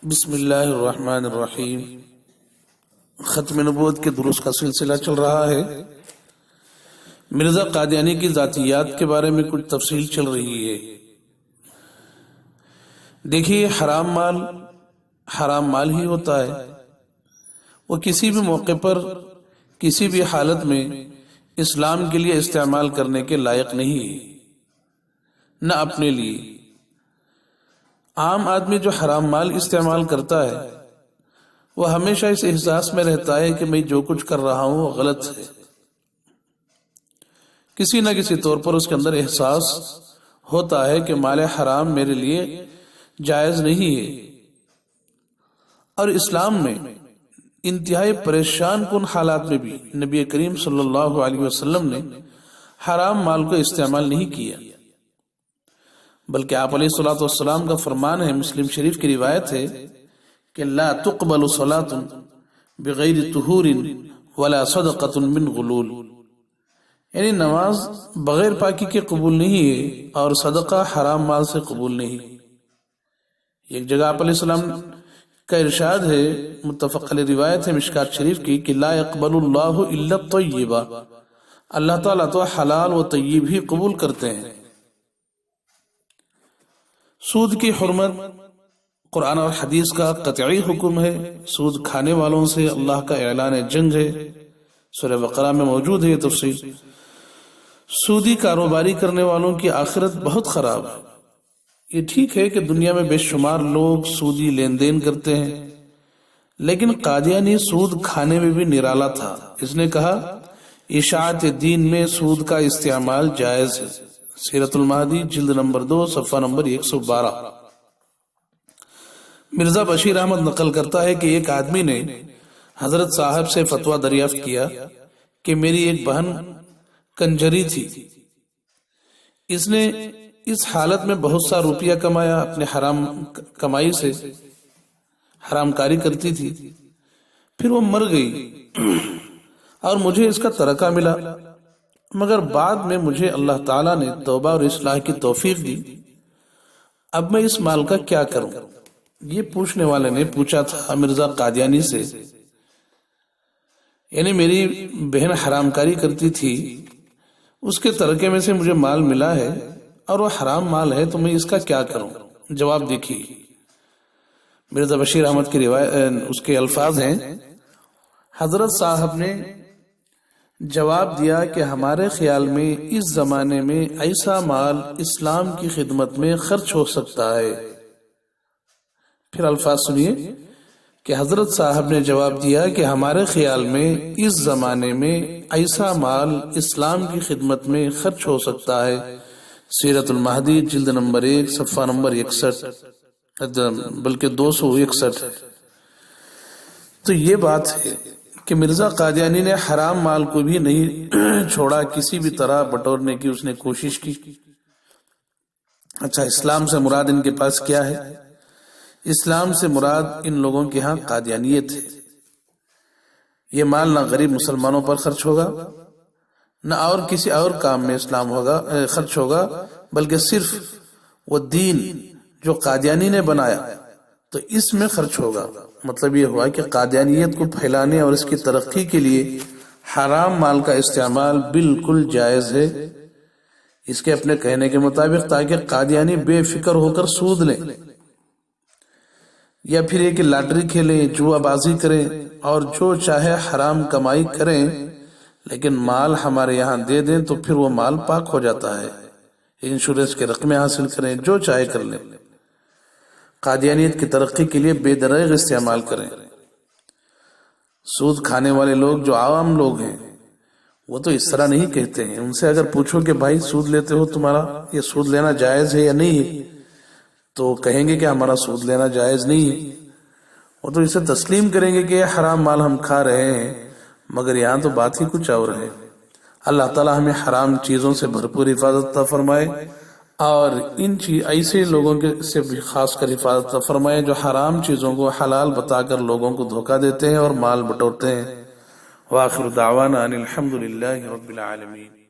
بسم اللہ الرحمن الرحیم۔ ختم نبوت کے دروس کا سلسلہ چل رہا ہے۔ مرزا قادیانی کی ذاتیات کے بارے میں کچھ تفصیل چل رہی ہے۔ دیکھیے، حرام مال ہی ہوتا ہے۔ وہ کسی بھی موقع پر کسی بھی حالت میں اسلام کے لیے استعمال کرنے کے لائق نہیں ہے، نہ اپنے لیے۔ عام آدمی جو حرام مال استعمال کرتا ہے وہ ہمیشہ اس احساس میں رہتا ہے کہ میں جو کچھ کر رہا ہوں وہ غلط ہے۔ کسی نہ کسی طور پر اس کے اندر احساس ہوتا ہے کہ مال حرام میرے لیے جائز نہیں ہے۔ اور اسلام میں انتہائی پریشان کن حالات میں بھی نبی کریم صلی اللہ علیہ وسلم نے حرام مال کو استعمال نہیں کیا، بلکہ آپ علیہ الصلوۃ والسلام کا فرمان ہے، مسلم شریف کی روایت ہے کہ لا تقبل صلاة بغیر طہور ولا صدقۃ من غلول، یعنی نماز بغیر پاکی کے قبول نہیں ہے اور صدقہ حرام مال سے قبول نہیں۔ ایک جگہ آپ علیہ السلام کا ارشاد ہے، متفق علیہ روایت ہے مشکات شریف کی، کہ لا يقبل اللہ الا الطیبہ، اللہ تعالیٰ تو حلال و طیب ہی قبول کرتے ہیں۔ سود کی حرمت قرآن اور حدیث کا قطعی حکم ہے۔ سود کھانے والوں سے اللہ کا اعلان جنگ ہے، سورہ بقرہ میں موجود ہے یہ تفصیل۔ سودی کاروباری کرنے والوں کی آخرت بہت خراب ہے۔ یہ ٹھیک ہے کہ دنیا میں بے شمار لوگ سودی لین دین کرتے ہیں، لیکن قادیانی سود کھانے میں بھی نرالا تھا۔ اس نے کہا اشاعت دین میں سود کا استعمال جائز ہے، سیرت المہدی جلد نمبر 2 صفحہ نمبر 112۔ مرزا بشیر احمد نقل کرتا ہے کہ ایک آدمی نے حضرت صاحب سے فتویٰ دریافت کیا کہ میری ایک بہن کنجری تھی، اس نے اس حالت میں بہت سا روپیہ کمایا، اپنے حرام کمائی سے حرام کاری کرتی تھی، پھر وہ مر گئی اور مجھے اس کا ترکہ ملا، مگر بعد میں مجھے اللہ تعالیٰ نے توبہ اور اصلاح کی توفیق دی۔ اب میں اس مال کا کیا کروں؟ یہ پوچھنے والے نے پوچھا تھا مرزا قادیانی سے، یعنی میری بہن حرام کاری کرتی تھی، اس کے ترکے میں سے مجھے مال ملا ہے اور وہ حرام مال ہے، تو میں اس کا کیا کروں؟ جواب دیکھیے، مرزا بشیر احمد کی روایت، اس کے الفاظ ہیں، حضرت صاحب نے جواب دیا کہ ہمارے خیال میں اس زمانے میں ایسا مال اسلام کی خدمت میں خرچ ہو سکتا ہے۔ پھر الفاظ سنیے کہ حضرت صاحب نے جواب دیا کہ ہمارے خیال میں اس زمانے میں ایسا مال اسلام کی خدمت میں خرچ ہو سکتا ہے، سیرت المہدی جلد نمبر 1 صفحہ نمبر 61 بلکہ 261 ہے۔ تو یہ بات ہے کہ مرزا قادیانی نے حرام مال کو بھی نہیں چھوڑا، کسی بھی طرح بٹورنے کی اس نے کوشش کی۔ اچھا، اسلام سے مراد ان کے پاس کیا ہے؟ اسلام سے مراد ان لوگوں کے ہاں قادیانیت ہے۔ یہ مال نہ غریب مسلمانوں پر خرچ ہوگا، نہ اور کسی اور کام میں اسلام خرچ ہوگا، بلکہ صرف وہ دین جو قادیانی نے بنایا تو اس میں خرچ ہوگا۔ مطلب یہ ہوا کہ قادیانیت کو پھیلانے اور اس کی ترقی کے لیے حرام مال کا استعمال بالکل جائز ہے، اس کے اپنے کہنے کے مطابق، تاکہ قادیانی بے فکر ہو کر سود لیں، یا پھر یہ کہ لاٹری کھیلیں، جوا بازی کریں اور جو چاہے حرام کمائی کریں، لیکن مال ہمارے یہاں دے دیں تو پھر وہ مال پاک ہو جاتا ہے، انشورنس کے رقمیں حاصل کریں، جو چاہے کر لیں، قادیانیت کی ترقی کے لیے بے دریغ استعمال کریں۔ سود کھانے والے لوگ جو عوام لوگ ہیں وہ تو اس طرح نہیں کہتے ہیں۔ ان سے اگر پوچھو کہ بھائی سود لیتے ہو، تمہارا یہ سود لینا جائز ہے یا نہیں ہے، تو کہیں گے کہ ہمارا سود لینا جائز نہیں ہے۔ وہ تو اسے تسلیم کریں گے کہ یہ حرام مال ہم کھا رہے ہیں، مگر یہاں تو بات ہی کچھ اور ہے۔ اللہ تعالیٰ ہمیں حرام چیزوں سے بھرپور حفاظت عطا فرمائے، اور ان ایسے لوگوں سے بھی خاص کر حفاظت عطا فرمائے جو حرام چیزوں کو حلال بتا کر لوگوں کو دھوکہ دیتے ہیں اور مال بٹورتے ہیں۔ وآخر دعوانا ان الحمد للہ رب العالمین۔